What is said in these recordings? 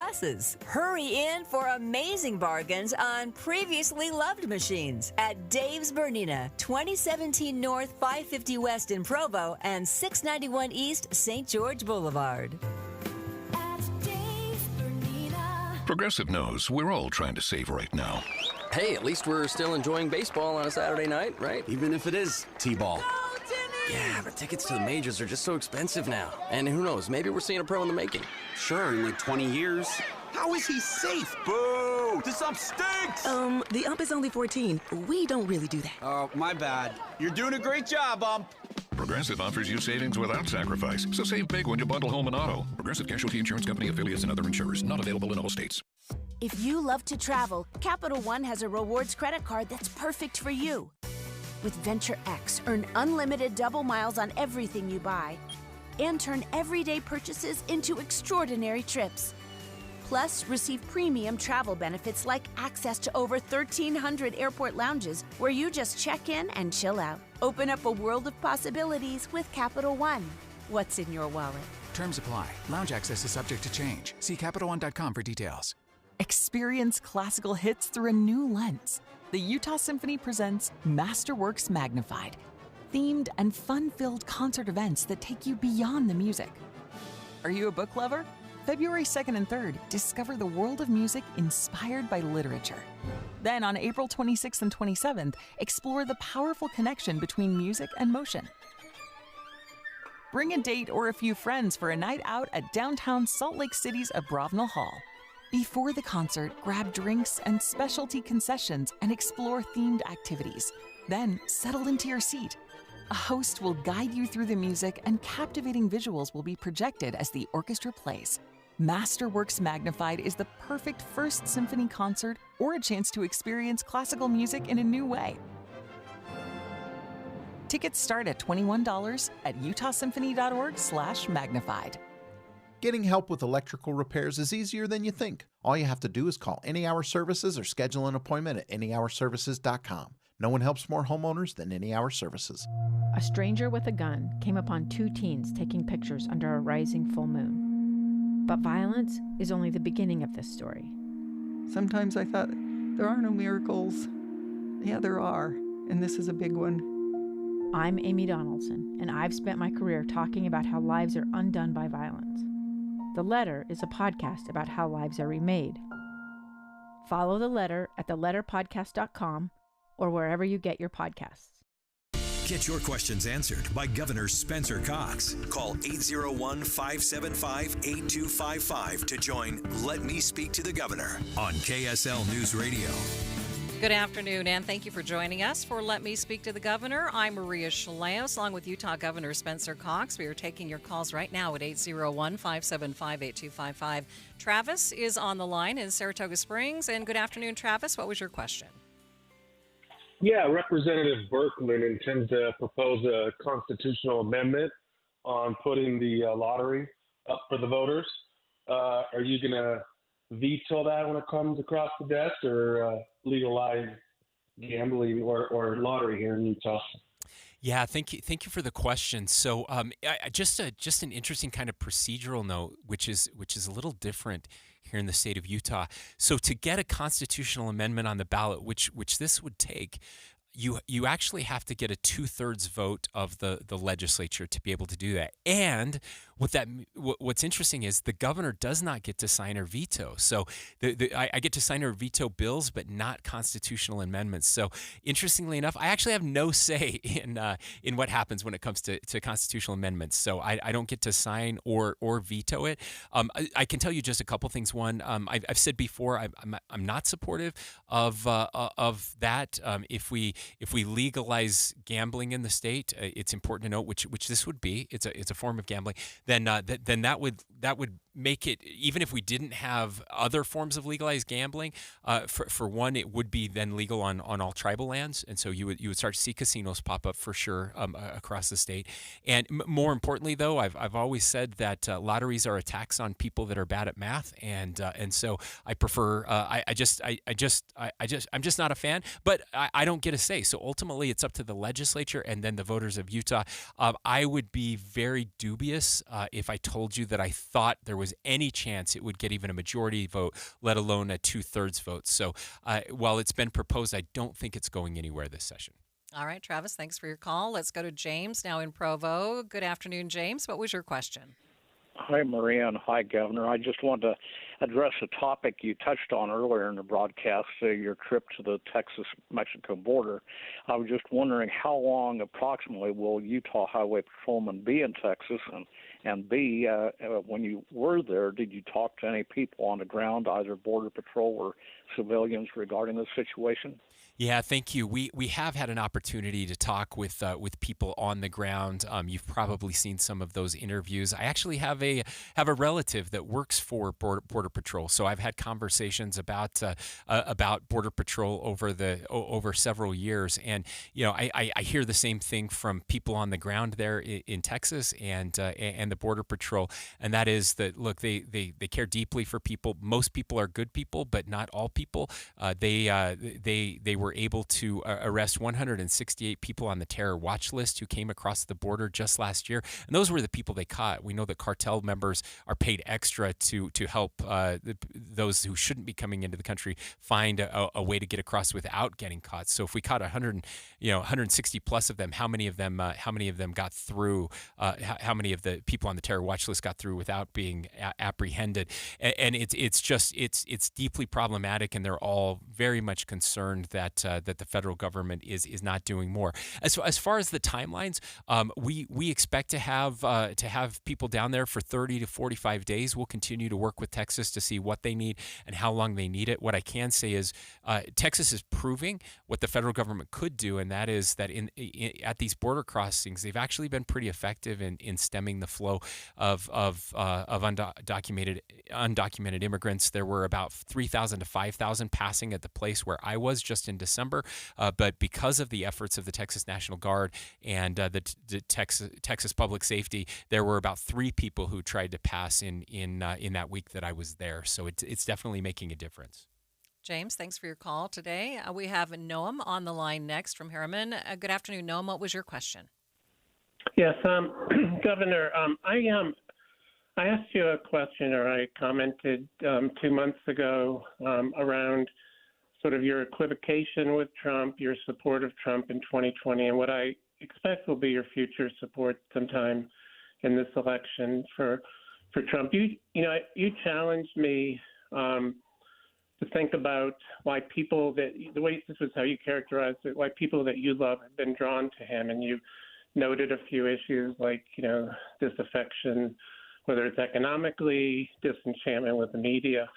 Glasses. Hurry in for amazing bargains on previously loved machines at Dave's Bernina, 2017 North, 550 West in Provo, and 691 East, St. George Boulevard. Progressive knows we're all trying to save right now. Hey, at least we're still enjoying baseball on a Saturday night, right? Even if it is T-ball. Yeah, but tickets to the majors are just so expensive now. And who knows, maybe we're seeing a pro in the making. Sure, in like 20 years. How is he safe? Boo! This ump stinks! The ump is only 14. We don't really do that. Oh, my bad. You're doing a great job, ump. Progressive offers you savings without sacrifice. So save big when you bundle home and auto. Progressive Casualty Insurance Company, affiliates, and other insurers. Not available in all states. If you love to travel, Capital One has a rewards credit card that's perfect for you. With Venture X, earn unlimited double miles on everything you buy and turn everyday purchases into extraordinary trips. Plus, receive premium travel benefits like access to over 1,300 airport lounges where you just check in and chill out. Open up a world of possibilities with Capital One. What's in your wallet? Terms apply. Lounge access is subject to change. See CapitalOne.com for details. Experience classical hits through a new lens. The Utah Symphony presents Masterworks Magnified, themed and fun-filled concert events that take you beyond the music. Are you a book lover? February 2nd and 3rd, discover the world of music inspired by literature. Then on April 26th and 27th, explore the powerful connection between music and motion. Bring a date or a few friends for a night out at downtown Salt Lake City's Abravanel Hall. Before the concert, grab drinks and specialty concessions and explore themed activities. Then settle into your seat. A host will guide you through the music and captivating visuals will be projected as the orchestra plays. Masterworks Magnified is the perfect first symphony concert or a chance to experience classical music in a new way. Tickets start at $21 at utahsymphony.org/magnified. Getting help with electrical repairs is easier than you think. All you have to do is call Any Hour Services or schedule an appointment at anyhourservices.com. No one helps more homeowners than Any Hour Services. A stranger with a gun came upon two teens taking pictures under a rising full moon. But violence is only the beginning of this story. Sometimes I thought, there are no miracles. Yeah, there are, and this is a big one. I'm Amy Donaldson, and I've spent my career talking about how lives are undone by violence. The Letter is a podcast about how lives are remade. Follow The Letter at theletterpodcast.com or wherever you get your podcasts. Get your questions answered by Governor Spencer Cox. Call 801-575-8255 to join Let Me Speak to the Governor on KSL News Radio. Good afternoon, and thank you for joining us for Let Me Speak to the Governor. I'm Maria Shilaos, along with Utah Governor Spencer Cox. We are taking your calls right now at 801-575-8255. Travis is on the line in Saratoga Springs. And good afternoon, Travis. What was your question? Yeah, Representative Berkman intends to propose a constitutional amendment on putting the lottery up for the voters. Are you going to veto that when it comes across the desk, or legalize gambling or lottery here in Utah? Yeah, thank you for the question. So, just an interesting kind of procedural note, which is a little different here in the state of Utah. So, to get a constitutional amendment on the ballot, which this would take, you actually have to get a 2/3 vote of the legislature to be able to do that. And what's interesting is the governor does not get to sign or veto. So I get to sign or veto bills, but not constitutional amendments. So interestingly enough, I actually have no say in what happens when it comes to constitutional amendments. So I don't get to sign or veto it. I can tell you just a couple things. One, I've said before, I'm not supportive of that. If we legalize gambling in the state, it's important to note which this would be. It's a form of gambling. Then that would make it, even if we didn't have other forms of legalized gambling, for one, it would be then legal on all tribal lands, and so you would start to see casinos pop up for sure across the state. And more importantly, though, I've always said that lotteries are a tax on people that are bad at math, and so I prefer. I'm just not a fan, but I don't get a say. So ultimately, it's up to the legislature and then the voters of Utah. I would be very dubious if I told you that I thought there was was any chance it would get even a majority vote, let alone a 2/3 vote. So while it's been proposed, I don't think it's going anywhere this session. All right, Travis, thanks for your call. Let's go to James now in Provo. Good afternoon, James. What was your question? Hi, Maria, and hi, Governor. I just wanted to address a topic you touched on earlier in the broadcast, your trip to the Texas-Mexico border. I was just wondering how long approximately will Utah Highway Patrolmen be in Texas? And B, when you were there, did you talk to any people on the ground, either Border Patrol or civilians, regarding the situation? Yeah, thank you. We have had an opportunity to talk with people on the ground. You've probably seen some of those interviews. I actually have a relative that works for Border Patrol, so I've had conversations about Border Patrol over several years, and I hear the same thing from people on the ground there in Texas and the Border Patrol, and that is that look, they care deeply for people. Most people are good people, but not all people. They were able to arrest 168 people on the terror watch list who came across the border just last year. And those were the people they caught. We know that cartel members are paid extra to help those who shouldn't be coming into the country find a way to get across without getting caught. So if we caught 160 plus of them, how many of them got through? How many of the people on the terror watch list got through without being apprehended? And it's deeply problematic, and they're all very much concerned that the federal government is not doing more. As far as the timelines, we expect to have people down there for 30 to 45 days. We'll continue to work with Texas to see what they need and how long they need it. What I can say is Texas is proving what the federal government could do, and that is that at these border crossings, they've actually been pretty effective in stemming the flow of undocumented immigrants. There were about 3,000 to 5,000 passing at the place where I was just in December, but because of the efforts of the Texas National Guard and the Texas Public Safety, there were about 3 people who tried to pass in that week that I was there. So it's definitely making a difference. James, thanks for your call today. We have Noam on the line next from Harriman. Good afternoon, Noam. What was your question? Yes, Governor, I asked you a question, or I commented 2 months ago around sort of your equivocation with Trump, your support of Trump in 2020, and what I expect will be your future support sometime in this election for Trump. You challenged me to think about why people this was how you characterized it, why people that you love have been drawn to him, and you noted a few issues like disaffection, whether it's economically, disenchantment with the media.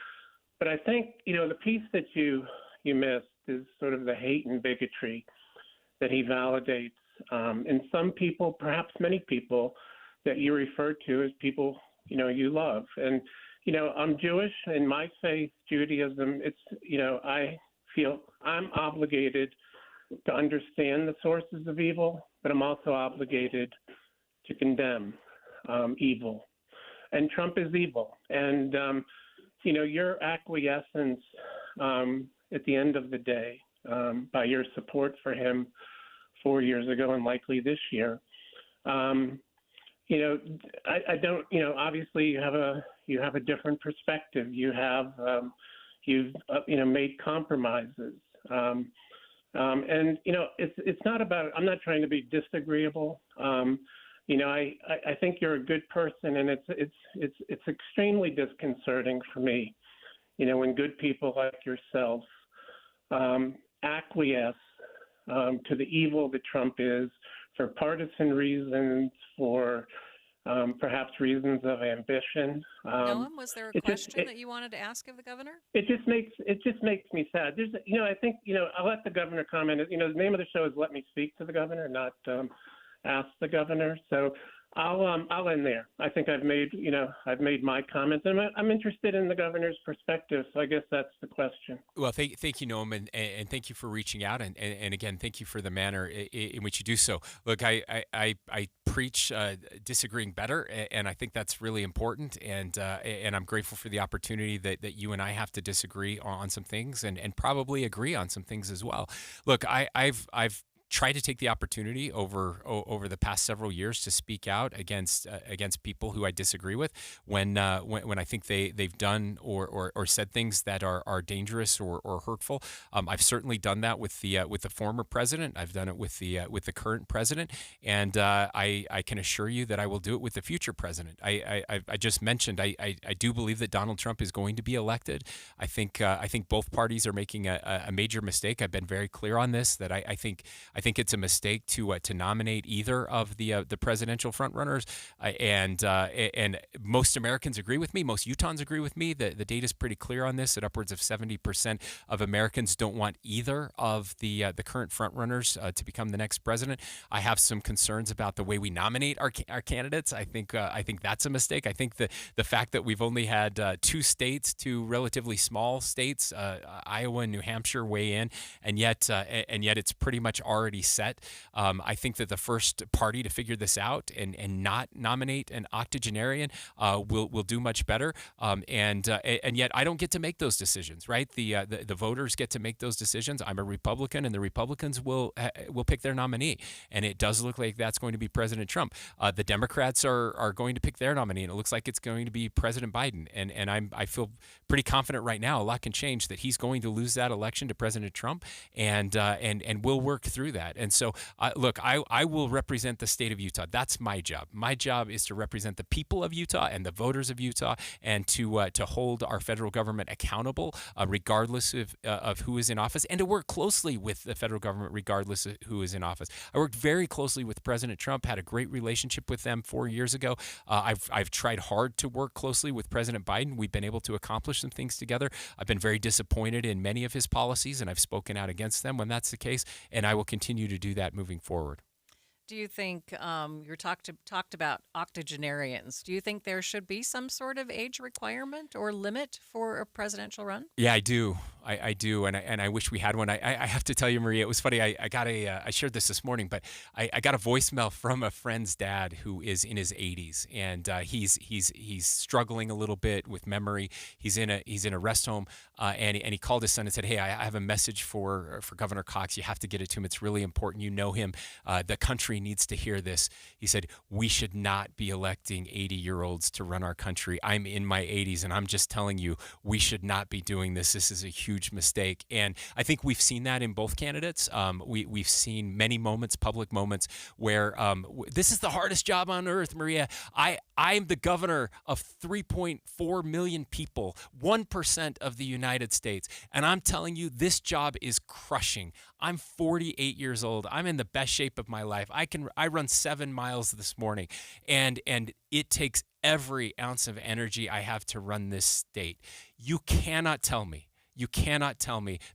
But I think the piece that you missed is sort of the hate and bigotry that he validates in some people, perhaps many people that you refer to as people you love. And I'm Jewish, and my faith, Judaism, I feel I'm obligated to understand the sources of evil, but I'm also obligated to condemn evil. And Trump is evil. And your acquiescence at the end of the day, by your support for him 4 years ago and likely this year, I don't. Obviously, you have a different perspective. You've made compromises, and it's not about. I'm not trying to be disagreeable. I think you're a good person, and it's extremely disconcerting for me, when good people like yourself acquiesce to the evil that Trump is for partisan reasons, for perhaps reasons of ambition. Noam, was there a question that you wanted to ask of the governor? It just makes me sad. There's, I think, I'll let the governor comment. The name of the show is "Let Me Speak to the Governor," not "Ask the Governor." So I'll end there. I think I've made my comments, and I'm interested in the governor's perspective. So I guess that's the question. Well, thank you, Noam, and thank you for reaching out, and again, thank you for the manner in which you do so. Look, I preach disagreeing better, and I think that's really important, and I'm grateful for the opportunity that you and I have to disagree on some things, and probably agree on some things as well. Look, I've tried to take the opportunity over the past several years to speak out against people who I disagree with when I think they've done or said things that are dangerous or hurtful. I've certainly done that with the former president. I've done it with the current president, and I can assure you that I will do it with the future president. I just mentioned I do believe that Donald Trump is going to be elected. I think both parties are making a major mistake. I've been very clear on this, that I think it's a mistake to nominate either of the presidential frontrunners, and most Americans agree with me. Most Utahns agree with me. The data is pretty clear on this, that upwards of 70% of Americans don't want either of the current frontrunners to become the next president. I have some concerns about the way we nominate our candidates. I think that's a mistake. I think the fact that we've only had two relatively small states, Iowa and New Hampshire, weigh in, and yet it's pretty much already set. I think that the first party to figure this out and not nominate an octogenarian will do much better. And yet I don't get to make those decisions, right? The voters get to make those decisions. I'm a Republican, and the Republicans will pick their nominee, and it does look like that's going to be President Trump. The Democrats are going to pick their nominee, and it looks like it's going to be President Biden. And I feel pretty confident right now, a lot can change, that he's going to lose that election to President Trump, and we'll work through that. And so, look, I will represent the state of Utah. That's my job. My job is to represent the people of Utah and the voters of Utah, and to hold our federal government accountable, regardless of who is in office, and to work closely with the federal government regardless of who is in office. I worked very closely with President Trump, had a great relationship with them 4 years ago. I've tried hard to work closely with President Biden. We've been able to accomplish some things together. I've been very disappointed in many of his policies, and I've spoken out against them when that's the case, and I will continue to do that moving forward. Do you think you talked about octogenarians? Do you think there should be some sort of age requirement or limit for a presidential run? Yeah, I do. I do, and I wish we had one. I have to tell you, Maria, it was funny. I shared this morning, but I got a voicemail from a friend's dad who is in his 80s, and he's struggling a little bit with memory. He's in a rest home, and he called his son and said, "Hey, I have a message for Governor Cox. You have to get it to him. It's really important. You know him. The country needs to hear this." He said, "We should not be electing 80-year-olds to run our country. I'm in my 80s, and I'm just telling you, we should not be doing this. This is a huge mistake." And I think we've seen that in both candidates. We've seen many moments, public moments, where this is the hardest job on earth, Maria. I'm the governor of 3.4 million people, 1% of the United States. And I'm telling you, this job is crushing. I'm 48 years old. I'm in the best shape of my life. I run 7 miles this morning, and it takes every ounce of energy I have to run this state. You cannot tell me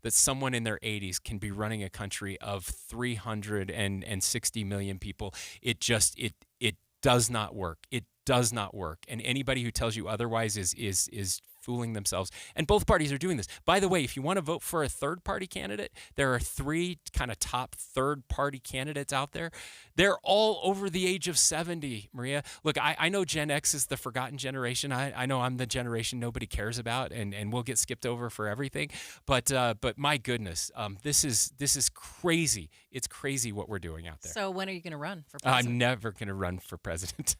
that someone in their 80s can be running a country of 360 million people. It does not work. It does not work. And anybody who tells you otherwise is fooling themselves. And both parties are doing this. By the way, if you want to vote for a third-party candidate, there are 3 kind of top third-party candidates out there. They're all over the age of 70, Maria. Look, I know Gen X is the forgotten generation. I know I'm the generation nobody cares about, and we'll get skipped over for everything. But my goodness, this is crazy. It's crazy what we're doing out there. So when are you going to run for president? I'm never going to run for president.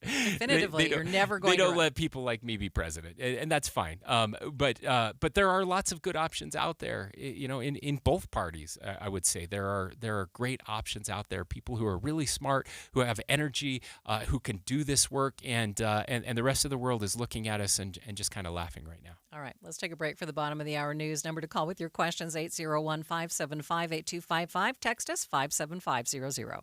Definitively, you're never going to They run. don't let people like me be president, and that's fine. But there are lots of good options out there. In both parties, I would say there are great options out there. People who are really smart, who have energy, who can do this work, and the rest of the world is looking at us and just kind of laughing right now. All right, let's take a break for the bottom of the hour news. Number to call with your questions, 801-575-8255. Text us 57500.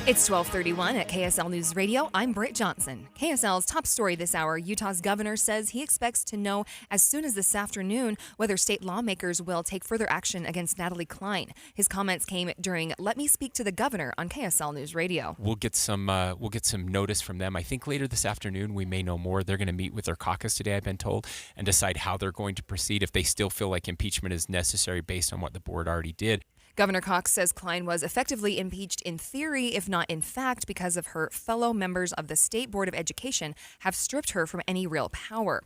It's 12:31 at KSL News Radio. I'm Britt Johnson. KSL's top story this hour, Utah's governor says he expects to know as soon as this afternoon whether state lawmakers will take further action against Natalie Cline. His comments came during Let Me Speak to the Governor on KSL News Radio. We'll get some notice from them. I think later this afternoon we may know more. They're going to meet with their caucus today, I've been told, and decide how they're going to proceed, if they still feel like impeachment is necessary based on what the board already did. Governor Cox says Cline was effectively impeached in theory, if not in fact, because of her fellow members of the State Board of Education have stripped her from any real power.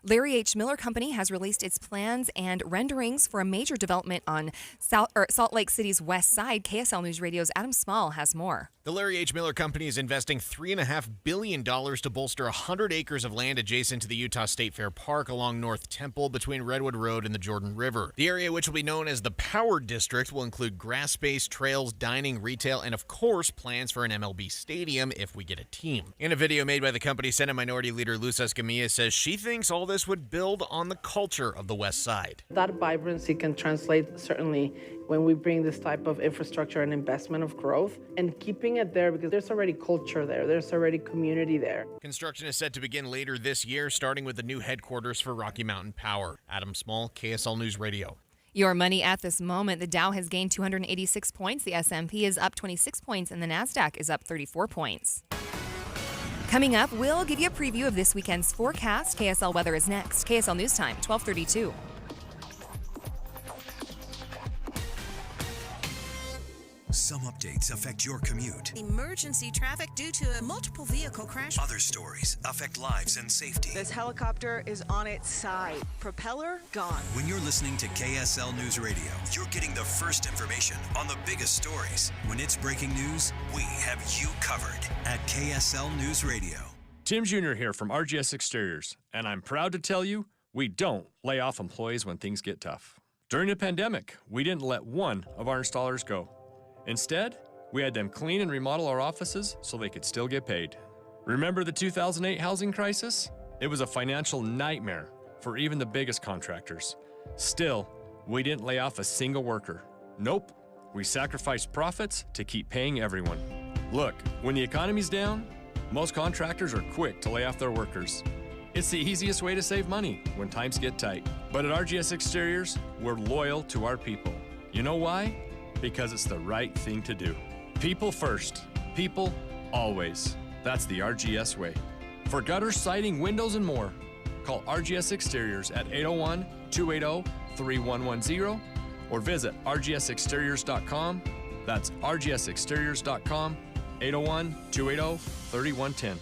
Larry H. Miller Company has released its plans and renderings for a major development on Salt Lake City's west side. KSL News Radio's Adam Small has more. The Larry H. Miller Company is investing $3.5 billion to bolster 100 acres of land adjacent to the Utah State Fair Park along North Temple between Redwood Road and the Jordan River. The area, which will be known as the Power District, will include grass space, trails, dining, retail, and of course, plans for an MLB stadium if we get a team. In a video made by the company, Senate Minority Leader Luz Escamilla says she thinks all this would build on the culture of the West Side. That vibrancy can translate certainly when we bring this type of infrastructure and investment of growth and keeping it there because there's already culture there, there's already community there. Construction is set to begin later this year, starting with the new headquarters for Rocky Mountain Power. Adam Small, KSL News Radio. Your money at this moment. The Dow has gained 286 points. The S&P is up 26 points, and the NASDAQ is up 34 points. Coming up, we'll give you a preview of this weekend's forecast. KSL weather is next. KSL News Time, 12:32. Some updates affect your commute. Emergency traffic due to a multiple vehicle crash. Other stories affect lives and safety. This helicopter is on its side. Propeller gone. When you're listening to KSL News Radio, you're getting the first information on the biggest stories. When it's breaking news, we have you covered at KSL News Radio. Tim Jr. here from RGS Exteriors, and I'm proud to tell you we don't lay off employees when things get tough. During the pandemic, we didn't let one of our installers go. Instead, we had them clean and remodel our offices so they could still get paid. Remember the 2008 housing crisis? It was a financial nightmare for even the biggest contractors. Still, we didn't lay off a single worker. Nope, we sacrificed profits to keep paying everyone. Look, when the economy's down, most contractors are quick to lay off their workers. It's the easiest way to save money when times get tight. But at RGS Exteriors, we're loyal to our people. You know why? Because it's the right thing to do. People first. People always. That's the RGS way. For gutters, siding, windows, and more, call RGS Exteriors at 801-280-3110 or visit rgsexteriors.com. That's rgsexteriors.com, 801-280-3110.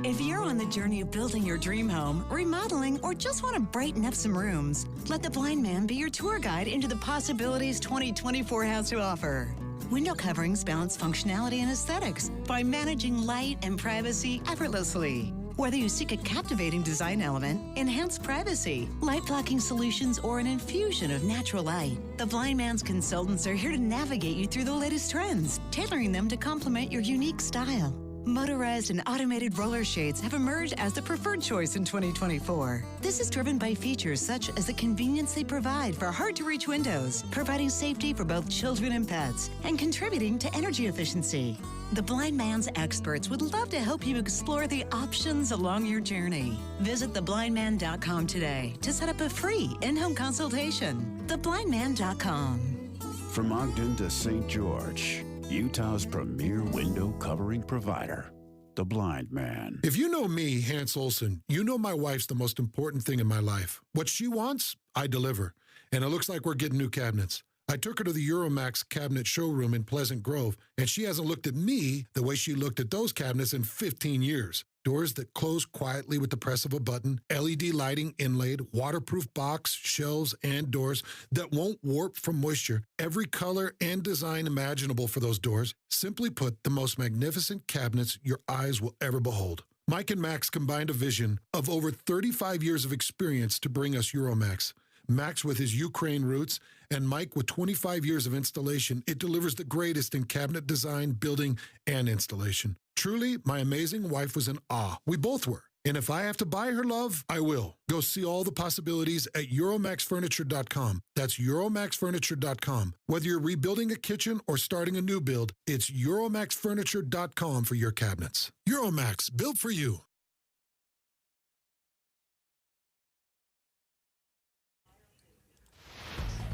If you're on the journey of building your dream home, remodeling, or just want to brighten up some rooms, let the Blind Man be your tour guide into the possibilities 2024 has to offer. Window coverings balance functionality and aesthetics by managing light and privacy effortlessly. Whether you seek a captivating design element, enhanced privacy, light-blocking solutions, or an infusion of natural light, the Blind Man's consultants are here to navigate you through the latest trends, tailoring them to complement your unique style. Motorized and automated roller shades have emerged as the preferred choice in 2024. This is driven by features such as the convenience they provide for hard-to-reach windows, providing safety for both children and pets, and contributing to energy efficiency. The Blind Man's experts would love to help you explore the options along your journey. Visit theblindman.com today to set up a free in-home consultation. Theblindman.com. From Ogden to St. George, Utah's premier window covering provider, The Blind Man. If you know me, Hans Olsen, you know my wife's the most important thing in my life. What she wants, I deliver. And it looks like we're getting new cabinets. I took her to the Euromax cabinet showroom in Pleasant Grove, and she hasn't looked at me the way she looked at those cabinets in 15 years. Doors that close quietly with the press of a button, LED lighting inlaid, waterproof box, shelves, and doors that won't warp from moisture. Every color and design imaginable for those doors. Simply put, the most magnificent cabinets your eyes will ever behold. Mike and Max combined a vision of over 35 years of experience to bring us Euromax. Max with his Ukraine roots, and Mike with 25 years of installation, it delivers the greatest in cabinet design, building, and installation. Truly, my amazing wife was in awe. We both were. And if I have to buy her love, I will. Go see all the possibilities at EuromaxFurniture.com. That's EuromaxFurniture.com. Whether you're rebuilding a kitchen or starting a new build, it's EuromaxFurniture.com for your cabinets. Euromax, built for you.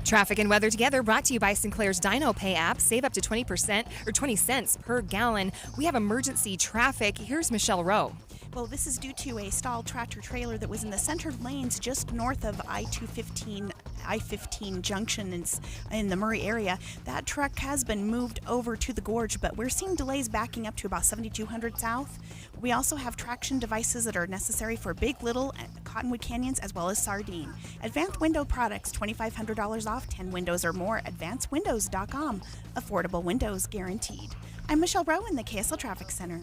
Traffic and weather together brought to you by Sinclair's Dino Pay app. Save up to 20% or 20 cents per gallon. We have emergency traffic. Here's Michelle Rowe. Well, this is due to a stalled tractor-trailer that was in the centered lanes just north of I-15 junction in the Murray area. That truck has been moved over to the gorge, but we're seeing delays backing up to about 7200 south. We also have traction devices that are necessary for big, little Cottonwood Canyons, as well as Sardine. Advanced Window Products, $2,500 off, 10 windows or more. AdvancedWindows.com. Affordable windows guaranteed. I'm Michelle Rowe in the KSL Traffic Center.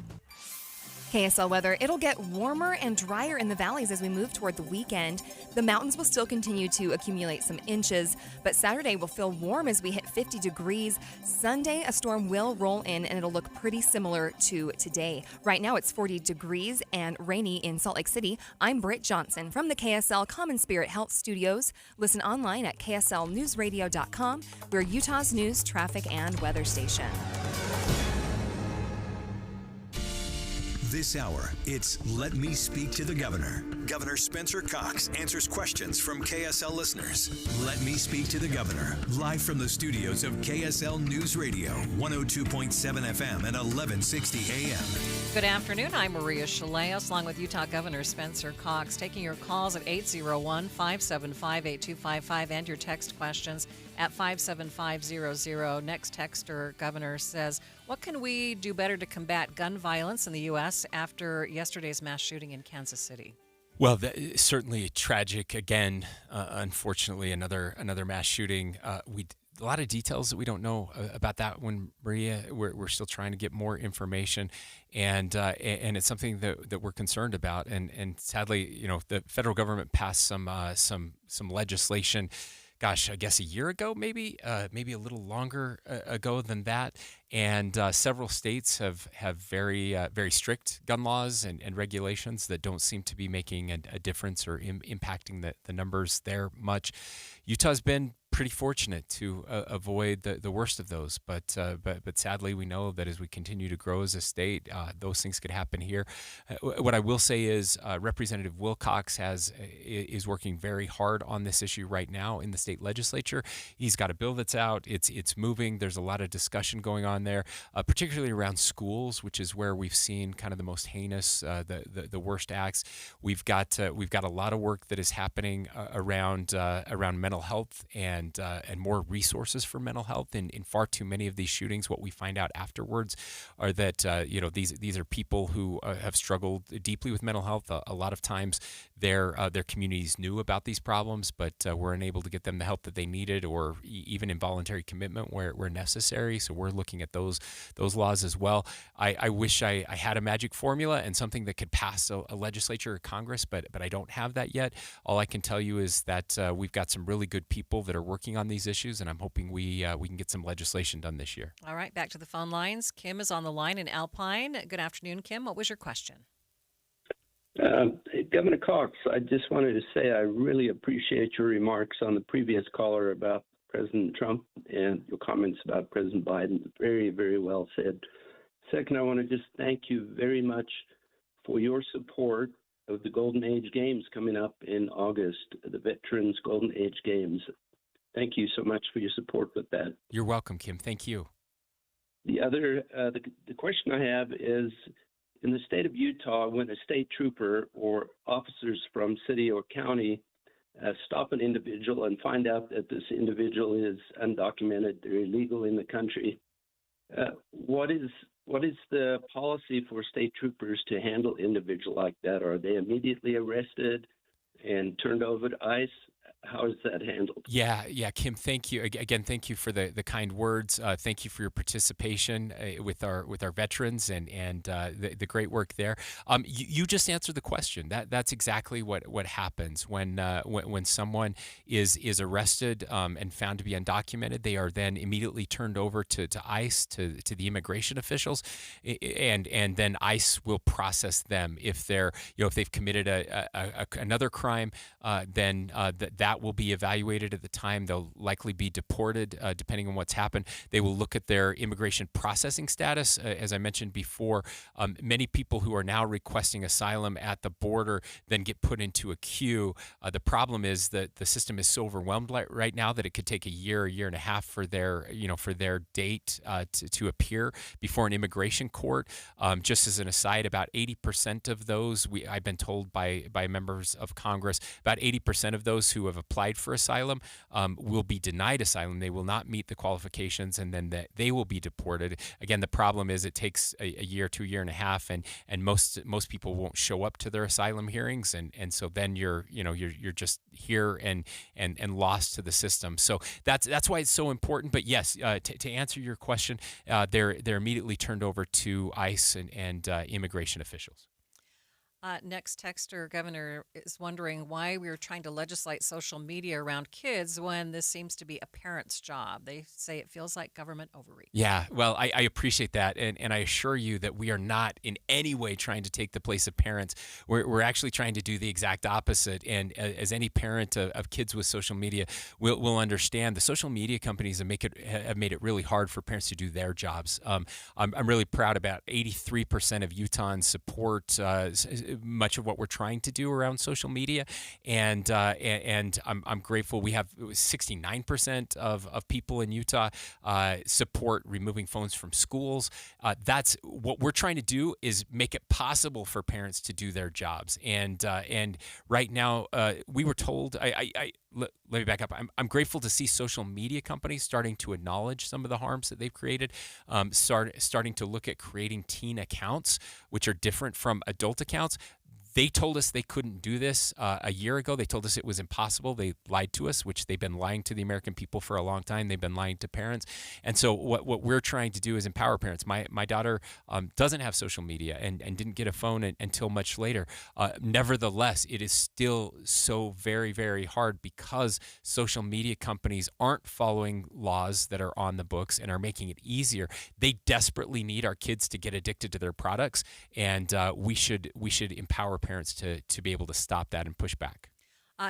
KSL weather, it'll get warmer and drier in the valleys as we move toward the weekend. The mountains will still continue to accumulate some inches, but Saturday will feel warm as we hit 50 degrees. Sunday, a storm will roll in and it'll look pretty similar to today. Right now it's 40 degrees and rainy in Salt Lake City. I'm Britt Johnson from the KSL Common Spirit Health Studios. Listen online at kslnewsradio.com. We're Utah's news, traffic, and weather station. This hour, it's Let Me Speak to the Governor. Governor Spencer Cox answers questions from KSL listeners. Let Me Speak to the Governor, live from the studios of KSL News Radio, 102.7 FM and 1160 AM. Good afternoon. I'm Maria Shilaos, along with Utah Governor Spencer Cox, taking your calls at 801-575-8255 and your text questions at 57500. Next texter, Governor, says, what can we do better to combat gun violence in the U.S. after yesterday's mass shooting in Kansas City? Well, certainly tragic. Again, unfortunately, another mass shooting. A lot of details that we don't know about that one, Maria. We're still trying to get more information, and it's something that we're concerned about. And sadly, the federal government passed some legislation. Gosh, I guess a year ago, maybe a little longer ago than that. And several states have very strict gun laws and regulations that don't seem to be making a difference or impacting the numbers there much. Utah's been pretty fortunate to avoid the worst of those, but sadly we know that as we continue to grow as a state, those things could happen here. What I will say is Representative Wilcox is working very hard on this issue right now in the state legislature. He's got a bill that's out. It's moving. There's a lot of discussion going on there, particularly around schools, which is where we've seen kind of the most heinous, the worst acts. We've got a lot of work that is happening around mental health and more resources for mental health. In far too many of these shootings, what we find out afterwards are that these are people who have struggled deeply with mental health. A lot of times their communities knew about these problems, but were unable to get them the help that they needed, or even involuntary commitment where necessary. So we're looking at those laws as well. I wish I had a magic formula and something that could pass a legislature or Congress, but I don't have that yet. All I can tell you is that we've got some really good people that are working on these issues, and I'm hoping we can get some legislation done this year. All right, back to the phone lines. Kim is on the line in Alpine. Good afternoon, Kim. What was your question? Governor Cox, I just wanted to say I really appreciate your remarks on the previous caller about President Trump and your comments about President Biden. Very, very well said. Second, I want to just thank you very much for your support of the Golden Age Games coming up in August, the Veterans Golden Age Games. Thank you so much for your support with that. You're welcome, Kim. Thank you. The other, the question I have is, in the state of Utah, when a state trooper or officers from city or county stop an individual and find out that this individual is undocumented, they're illegal in the country, what is the policy for state troopers to handle an individual like that? Are they immediately arrested and turned over to ICE? How is that handled? Yeah, Kim, thank you. Again, thank you for the kind words. Thank you for your participation with our veterans and the great work there. You just answered the question. That's exactly what happens when someone is arrested and found to be undocumented. They are then immediately turned over to ICE, to the immigration officials, and then ICE will process them. If they've committed another crime, then that will be evaluated at the time. They'll likely be deported, depending on what's happened. They will look at their immigration processing status. As I mentioned before, many people who are now requesting asylum at the border then get put into a queue. The problem is that the system is so overwhelmed right now that it could take a year and a half for their date to appear before an immigration court. Just as an aside, about 80% of those, I've been told by members of Congress, about 80% of those who have applied for asylum will be denied asylum. They will not meet the qualifications, and then they will be deported. Again, the problem is it takes a year, 2 years and a half, and most people won't show up to their asylum hearings, and so then you're just here and lost to the system. So that's why it's so important. But yes, to answer your question, they're immediately turned over to ICE and immigration officials. Next texter, Governor, is wondering why we are trying to legislate social media around kids when this seems to be a parent's job. They say it feels like government overreach. Yeah, well, I appreciate that, and I assure you that we are not in any way trying to take the place of parents. We're actually trying to do the exact opposite, and as any parent of kids with social media will understand, the social media companies have made it really hard for parents to do their jobs. I'm really proud about 83% of Utahns support much of what we're trying to do around social media, and I'm grateful. We have 69% of people in Utah support removing phones from schools. That's what we're trying to do, is make it possible for parents to do their jobs. And right now, we were told. Let me back up. I'm grateful to see social media companies starting to acknowledge some of the harms that they've created, starting to look at creating teen accounts, which are different from adult accounts. They told us they couldn't do this a year ago. They told us it was impossible. They lied to us, which they've been lying to the American people for a long time. They've been lying to parents. And so what we're trying to do is empower parents. My daughter doesn't have social media and didn't get a phone until much later. Nevertheless, it is still so very, very hard because social media companies aren't following laws that are on the books and are making it easier. They desperately need our kids to get addicted to their products, and we should empower parents to be able to stop that and push back.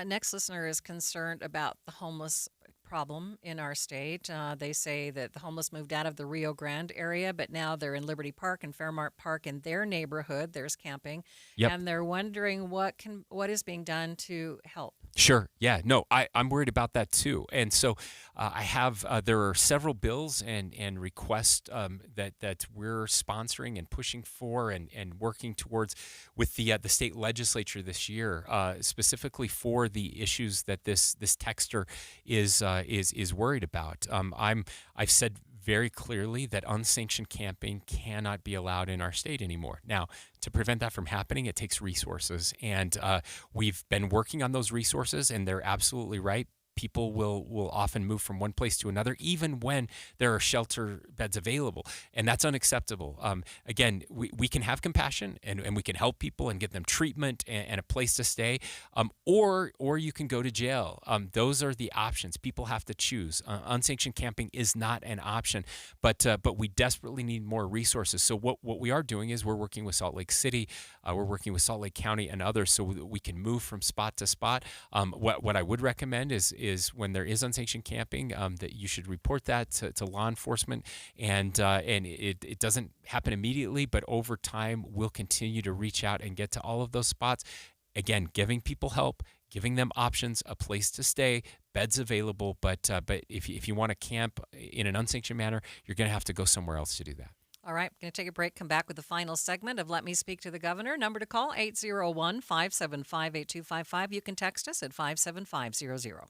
Next listener is concerned about the homeless problem in our state. They say that the homeless moved out of the Rio Grande area, but now they're in Liberty Park and Fairmont Park in their neighborhood. There's camping, and they're wondering what is being done to help. Sure. Yeah. No, I'm worried about that too. And so I have there are several bills and requests that we're sponsoring and pushing for and working towards with the state legislature this year, specifically for the issues that this texter is worried about. I've said very clearly that unsanctioned camping cannot be allowed in our state anymore. Now, to prevent that from happening, it takes resources, and we've been working on those resources, and they're absolutely right. People will often move from one place to another, even when there are shelter beds available, and that's unacceptable. Again, we can have compassion and we can help people and get them treatment and a place to stay, or you can go to jail. Those are the options. People have to choose. Unsanctioned camping is not an option, but we desperately need more resources. So what we are doing is we're working with Salt Lake City, we're working with Salt Lake County and others, so we can move from spot to spot. What I would recommend is when there is unsanctioned camping, that you should report that to law enforcement, and it doesn't happen immediately, but over time we'll continue to reach out and get to all of those spots. Again, giving people help, giving them options, a place to stay, beds available, but if you want to camp in an unsanctioned manner, you're going to have to go somewhere else to do that. All right, going to take a break, come back with the final segment of Let Me Speak to the Governor. Number to call, 801-575-8255. You can text us at 57500.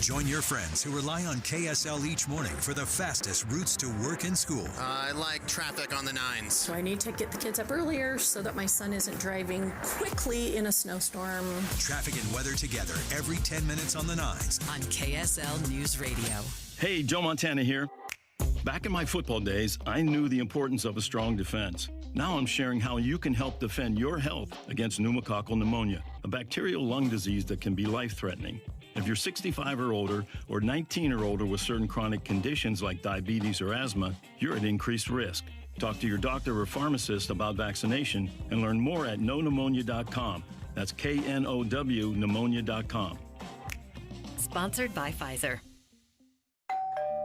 Join your friends who rely on KSL each morning for the fastest routes to work and school. I like traffic on the 9s. So I need to get the kids up earlier so that my son isn't driving quickly in a snowstorm. Traffic and weather together every 10 minutes on the 9s. On KSL News Radio. Hey, Joe Montana here. Back in my football days, I knew the importance of a strong defense. Now I'm sharing how you can help defend your health against pneumococcal pneumonia, a bacterial lung disease that can be life-threatening. If you're 65 or older or 19 or older with certain chronic conditions like diabetes or asthma, you're at increased risk. Talk to your doctor or pharmacist about vaccination and learn more at knowpneumonia.com. That's KNOW pneumonia.com. Sponsored by Pfizer.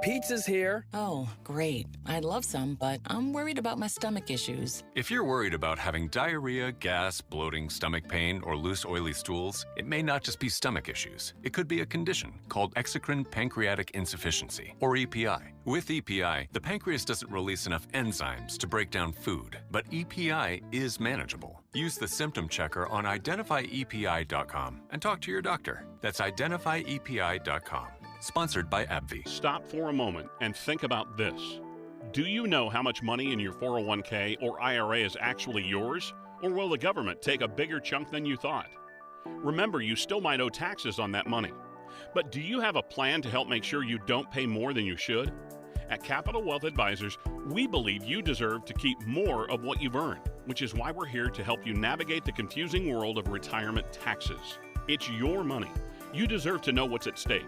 Pizza's here. Oh, great. I'd love some, but I'm worried about my stomach issues. If you're worried about having diarrhea, gas, bloating, stomach pain, or loose, oily stools, it may not just be stomach issues. It could be a condition called exocrine pancreatic insufficiency, or EPI. With EPI, the pancreas doesn't release enough enzymes to break down food, but EPI is manageable. Use the symptom checker on identifyepi.com and talk to your doctor. That's identifyepi.com. Sponsored by AbbVie. Stop for a moment and think about this. Do you know how much money in your 401k or IRA is actually yours? Or will the government take a bigger chunk than you thought? Remember, you still might owe taxes on that money. But do you have a plan to help make sure you don't pay more than you should? At Capital Wealth Advisors, we believe you deserve to keep more of what you've earned, which is why we're here to help you navigate the confusing world of retirement taxes. It's your money. You deserve to know what's at stake.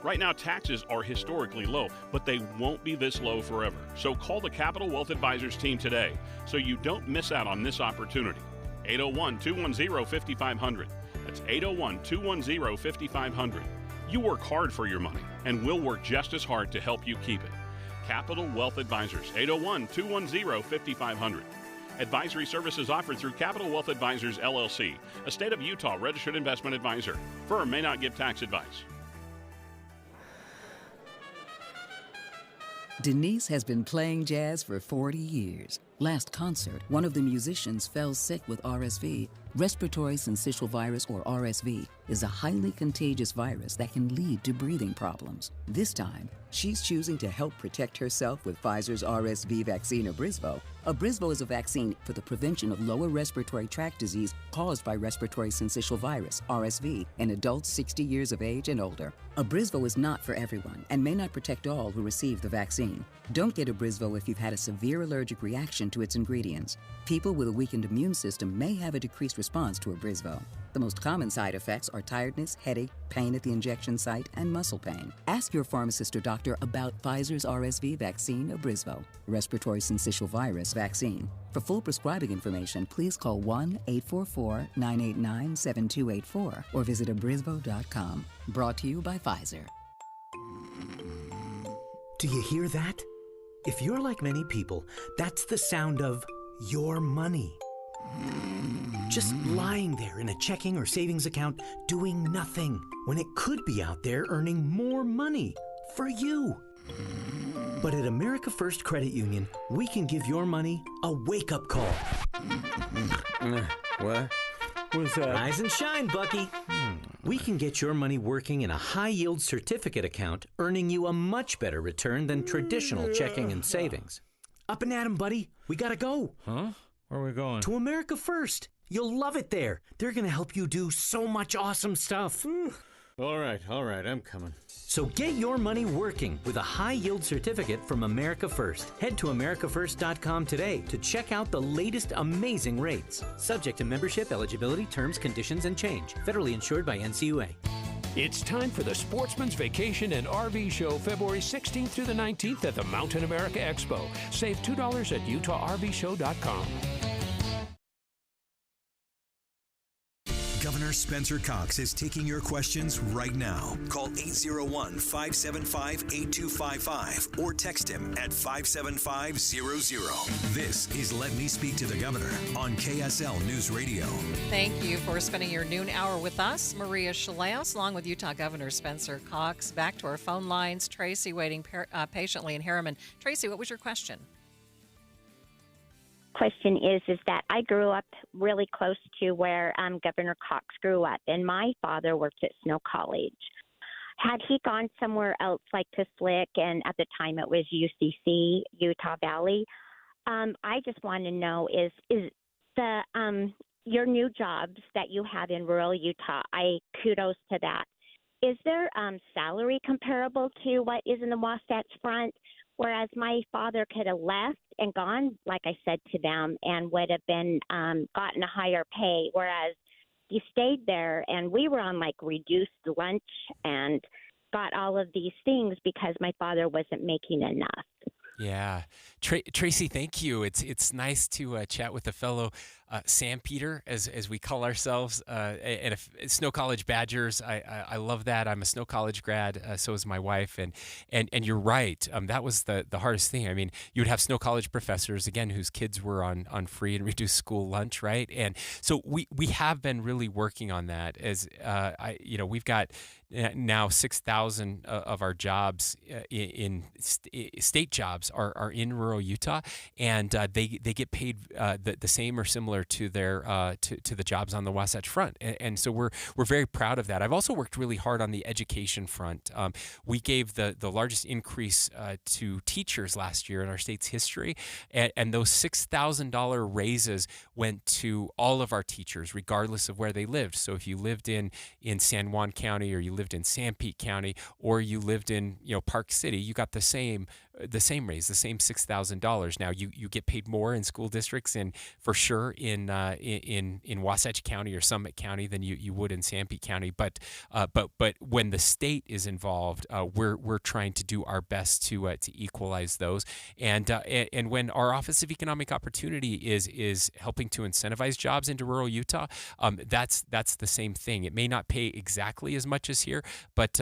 Right now, taxes are historically low, but they won't be this low forever. So call the Capital Wealth Advisors team today so you don't miss out on this opportunity. 801-210-5500. That's 801-210-5500. You work hard for your money, and we'll work just as hard to help you keep it. Capital Wealth Advisors, 801-210-5500. Advisory services offered through Capital Wealth Advisors, LLC, a state of Utah registered investment advisor. Firm may not give tax advice. Denise has been playing jazz for 40 years. Last concert, one of the musicians fell sick with RSV. Respiratory syncytial virus, or RSV, is a highly contagious virus that can lead to breathing problems. This time, she's choosing to help protect herself with Pfizer's RSV vaccine, Abrysvo. Abrysvo is a vaccine for the prevention of lower respiratory tract disease caused by respiratory syncytial virus, RSV, in adults 60 years of age and older. Abrysvo is not for everyone and may not protect all who receive the vaccine. Don't get Abrysvo if you've had a severe allergic reaction to its ingredients. People with a weakened immune system may have a decreased response to Abrysvo. The most common side effects are tiredness, headache, pain at the injection site, and muscle pain. Ask your pharmacist or doctor about Pfizer's RSV vaccine, Abrysvo, respiratory syncytial virus vaccine. For full prescribing information, please call 1-844-989-7284 or visit abrysvo.com. Brought to you by Pfizer. Do you hear that? If you're like many people, that's the sound of your money. Just lying there in a checking or savings account doing nothing when it could be out there earning more money for you. But at America First Credit Union, we can give your money a wake-up call. What? What's that? Rise and shine, Bucky. We can get your money working in a high-yield certificate account, earning you a much better return than traditional checking and savings. Up and at 'em, buddy. We gotta go. Huh? Where are we going? To America First. You'll love it there. They're going to help you do so much awesome stuff. All right, I'm coming. So get your money working with a high-yield certificate from America First. Head to americafirst.com today to check out the latest amazing rates. Subject to membership, eligibility, terms, conditions, and change. Federally insured by NCUA. It's time for the Sportsman's Vacation and RV Show, February 16th through the 19th at the Mountain America Expo. Save $2 at UtahRVShow.com. Governor Spencer Cox is taking your questions right now. Call 801-575-8255 or text him at 57500. This is Let Me Speak to the Governor on KSL News Radio. Thank you for spending your noon hour with us. Maria Shilaos, along with Utah Governor Spencer Cox. Back to our phone lines. Tracy waiting patiently in Harriman. Tracy, what was your question? Question is that I grew up really close to where Governor Cox grew up, and my father worked at Snow College. Had he gone somewhere else like to Slick, and at the time it was UCC, Utah Valley, I just want to know is the your new jobs that you have in rural Utah, kudos to that. Is there salary comparable to what is in the Wasatch Front? Whereas my father could have left and gone, like I said to them, and would have been gotten a higher pay. Whereas he stayed there, and we were on like reduced lunch and got all of these things because my father wasn't making enough. Yeah. Tracy, thank you. It's nice to chat with a fellow Sanpeter, as we call ourselves, and Snow College Badgers. I love that. I'm a Snow College grad. So is my wife. And you're right. That was the hardest thing. I mean, you would have Snow College professors, again, whose kids were on free and reduced school lunch, right? And so we have been really working on that. As we've got now 6,000 of our jobs in state jobs are in rural Utah, and they get paid the same or similar to their to the jobs on the Wasatch Front, and so we're very proud of that. I've also worked really hard on the education front. We gave the largest increase to teachers last year in our state's history, and those $6,000 raises went to all of our teachers, regardless of where they lived. So if you lived in San Juan County, or you lived in Sanpete County, or you lived in Park City, you got the same raise, the same $6,000. Now you get paid more in school districts, and for sure in Wasatch County or Summit County than you would in Sanpete County. But when the state is involved, we're trying to do our best to equalize those. And when our Office of Economic Opportunity is helping to incentivize jobs into rural Utah, that's the same thing. It may not pay exactly as much as here, but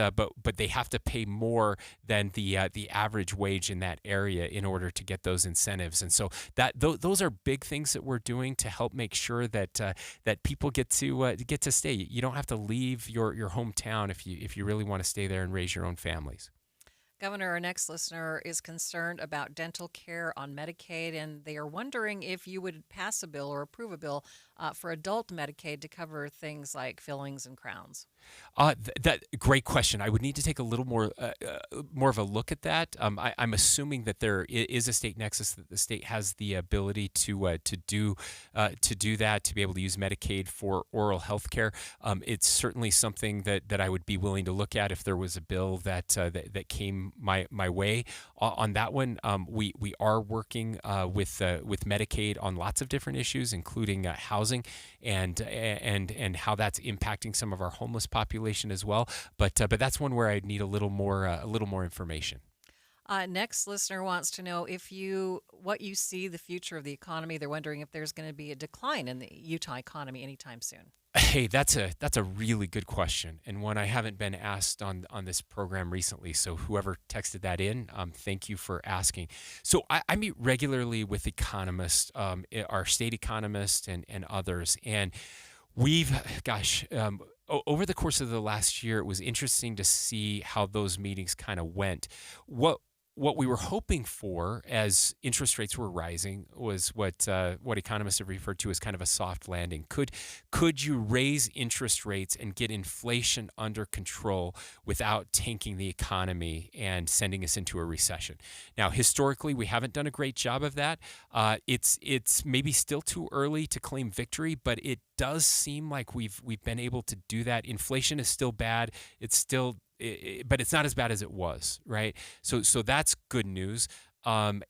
they have to pay more than the average wage in that area in order to get those incentives. And so those are big things that we're doing to help make sure that people get to stay. You don't have to leave your hometown if you really want to stay there and raise your own families. Governor, our next listener is concerned about dental care on Medicaid, and they are wondering if you would pass a bill or approve a bill for adult Medicaid to cover things like fillings and crowns. That great question. I would need to take a little more of a look at that. I'm assuming that there is a state nexus, that the state has the ability to do that, to be able to use Medicaid for oral health care. It's certainly something that I would be willing to look at if there was a bill that came my way. On that one, we are working with Medicaid on lots of different issues, including housing and how that's impacting some of our homeless population as well. But that's one where I'd need a little more information. Next listener wants to know what you see the future of the economy. They're wondering if there's going to be a decline in the Utah economy anytime soon. Hey, that's a really good question, and one I haven't been asked on this program recently. So whoever texted that in, thank you for asking. So I meet regularly with economists, our state economist and others, and over the course of the last year, it was interesting to see how those meetings kind of went. What we were hoping for as interest rates were rising was what economists have referred to as kind of a soft landing. Could you raise interest rates and get inflation under control without tanking the economy and sending us into a recession? Now, historically, we haven't done a great job of that. It's maybe still too early to claim victory, but it does seem like we've been able to do that. Inflation is still bad. But it's not as bad as it was, right? So that's good news. And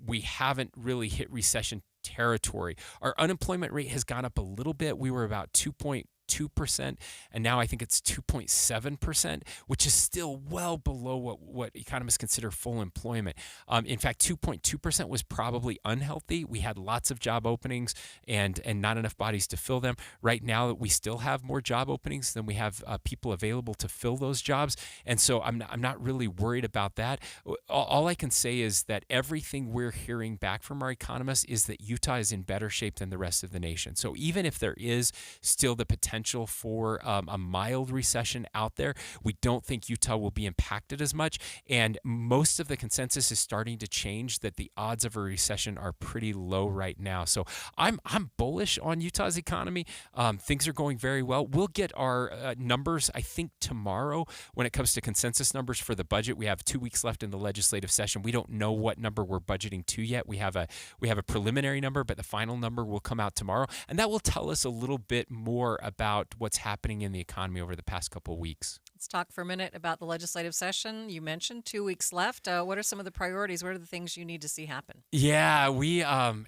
we haven't really hit recession territory. Our unemployment rate has gone up a little bit. We were about 2.2%, and now I think it's 2.7%, which is still well below what economists consider full employment. In fact, 2.2% was probably unhealthy. We had lots of job openings and not enough bodies to fill them. Right now, we still have more job openings than we have people available to fill those jobs, and so I'm not really worried about that. All I can say is that everything we're hearing back from our economists is that Utah is in better shape than the rest of the nation. So even if there is still the potential for a mild recession out there, we don't think Utah will be impacted as much. And most of the consensus is starting to change that the odds of a recession are pretty low right now. So I'm bullish on Utah's economy. Things are going very well. We'll get our numbers, I think, tomorrow when it comes to consensus numbers for the budget. We have 2 weeks left in the legislative session. We don't know what number we're budgeting to yet. We have a preliminary number, but the final number will come out tomorrow, and that will tell us a little bit more about what's happening in the economy over the past couple of weeks. Let's talk for a minute about the legislative session. You mentioned 2 weeks left. What are some of the priorities? What are the things you need to see happen? Yeah,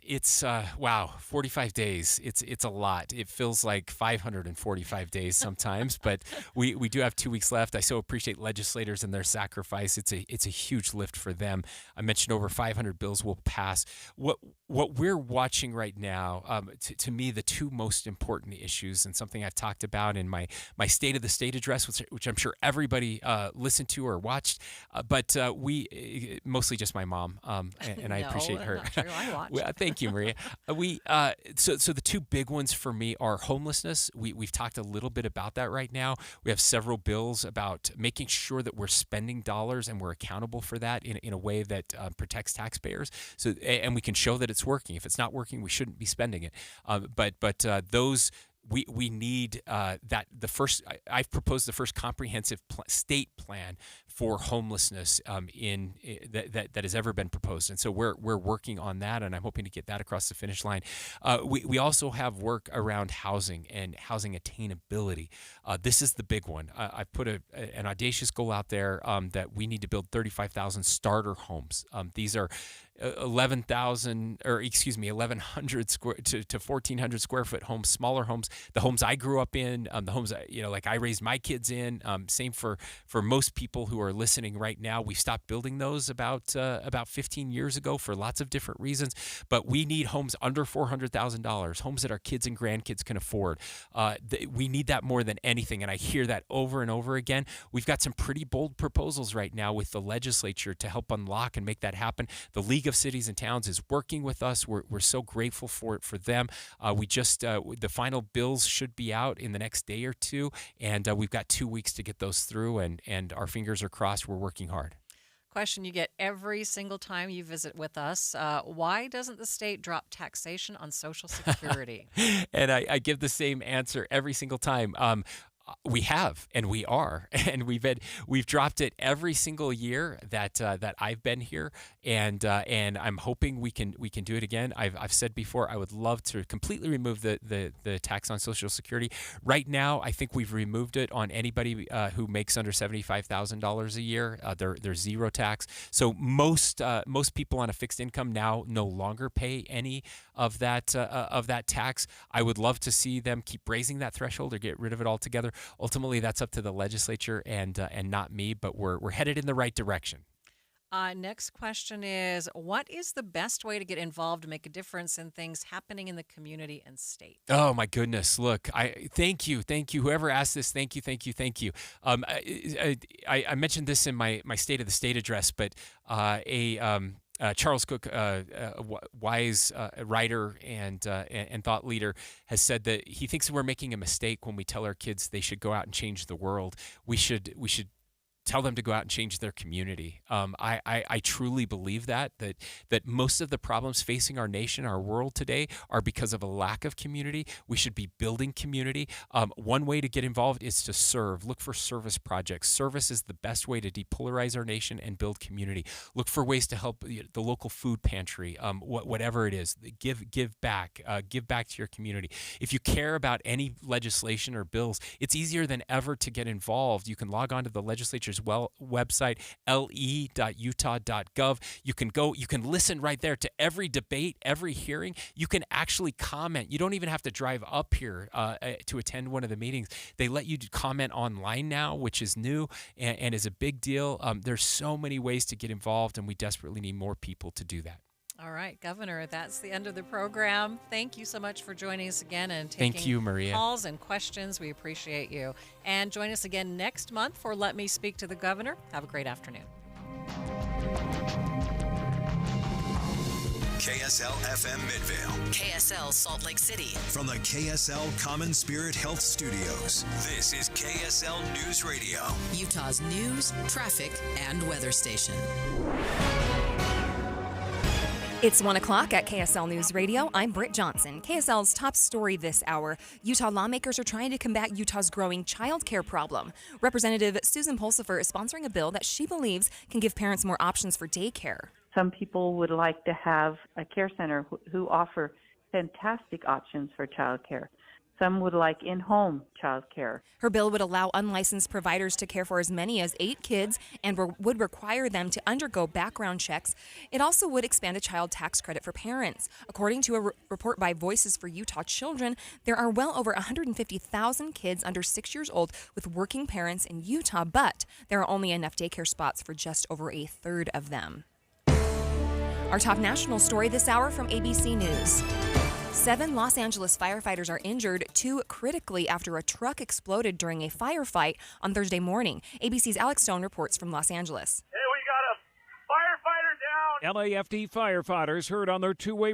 it's 45 days. It's a lot. It feels like 545 days sometimes, but we do have 2 weeks left. I so appreciate legislators and their sacrifice. It's a huge lift for them. I mentioned over 500 bills will pass. What we're watching right now, to me, the two most important issues, and something I've talked about in my State of the State address, which I'm sure everybody listened to or watched, but we mostly just my mom, and I appreciate her. Not true. I watched. Thank you, Maria. So the two big ones for me are homelessness. We've talked a little bit about that right now. We have several bills about making sure that we're spending dollars and we're accountable for that in a way that protects taxpayers. So and we can show that it's working. If it's not working, we shouldn't be spending it. But those. We need that. I've proposed the first comprehensive state plan for homelessness that has ever been proposed, and so we're working on that, and I'm hoping to get that across the finish line. We also have work around housing and housing attainability. This is the big one. I put an audacious goal out there that we need to build 35,000 starter homes. These are 1,100 square to 1,400 square foot homes, smaller homes. The homes I grew up in, the homes like I raised my kids in. Same for most people who are listening right now. We stopped building those about 15 years ago for lots of different reasons. But we need homes under $400,000, homes that our kids and grandkids can afford. We need that more than anything, and I hear that over and over again. We've got some pretty bold proposals right now with the legislature to help unlock and make that happen. The League of Cities and Towns is working with us. We're so grateful for them. The final bills should be out in the next day or two, and we've got 2 weeks to get those through, and our fingers are crossed. We're working hard. Question you get every single time you visit with us. Why doesn't the state drop taxation on Social Security? And I give the same answer every single time. We have, and we are, and we've dropped it every single year that I've been here, and I'm hoping we can do it again. I've said before I would love to completely remove the tax on Social Security. Right now, I think we've removed it on anybody who makes under $75,000 a year. There's zero tax. So most people on a fixed income now no longer pay any of that tax. I would love to see them keep raising that threshold or get rid of it altogether. Ultimately, that's up to the legislature and not me, but we're headed in the right direction. Next question is, what is the best way to get involved to make a difference in things happening in the community and state? Oh, my goodness. Look, thank you. Whoever asked this, thank you. I mentioned this in my State of the State address, but Charles Cook, wise writer and thought leader, has said that he thinks we're making a mistake when we tell our kids they should go out and change the world. We should tell them to go out and change their community. I truly believe that most of the problems facing our nation, our world today, are because of a lack of community. We should be building community. One way to get involved is to serve. Look for service projects. Service is the best way to depolarize our nation and build community. Look for ways to help the local food pantry, whatever it is. Give back. Give back to your community. If you care about any legislation or bills, it's easier than ever to get involved. You can log on to the legislature's website, le.utah.gov. You can listen right there to every debate, every hearing. You can actually comment. You don't even have to drive up here to attend one of the meetings. They let you comment online now, which is new and is a big deal. There's so many ways to get involved, and we desperately need more people to do that. All right, Governor, that's the end of the program. Thank you so much for joining us again and taking Thank you, Maria. calls and questions. We appreciate you. And join us again next month for Let Me Speak to the Governor. Have a great afternoon. KSL FM Midvale. KSL Salt Lake City. From the KSL Common Spirit Health Studios, this is KSL News Radio. Utah's news, traffic, and weather station. It's 1 o'clock at KSL News Radio. I'm Britt Johnson. KSL's top story this hour. Utah lawmakers are trying to combat Utah's growing child care problem. Representative Susan Pulsifer is sponsoring a bill that she believes can give parents more options for daycare. Some people would like to have a care center who offer fantastic options for child care. Some would like in-home child care. Her bill would allow unlicensed providers to care for as many as 8 kids and would require them to undergo background checks. It also would expand a child tax credit for parents. According to a report by Voices for Utah Children, there are well over 150,000 kids under 6 years old with working parents in Utah, but there are only enough daycare spots for just over a third of them. Our top national story this hour from ABC News. 7 Los Angeles firefighters are injured, 2 critically after a truck exploded during a firefight on Thursday morning. ABC's Alex Stone reports from Los Angeles. Hey, we got a firefighter down. LAFD firefighters heard on their two-way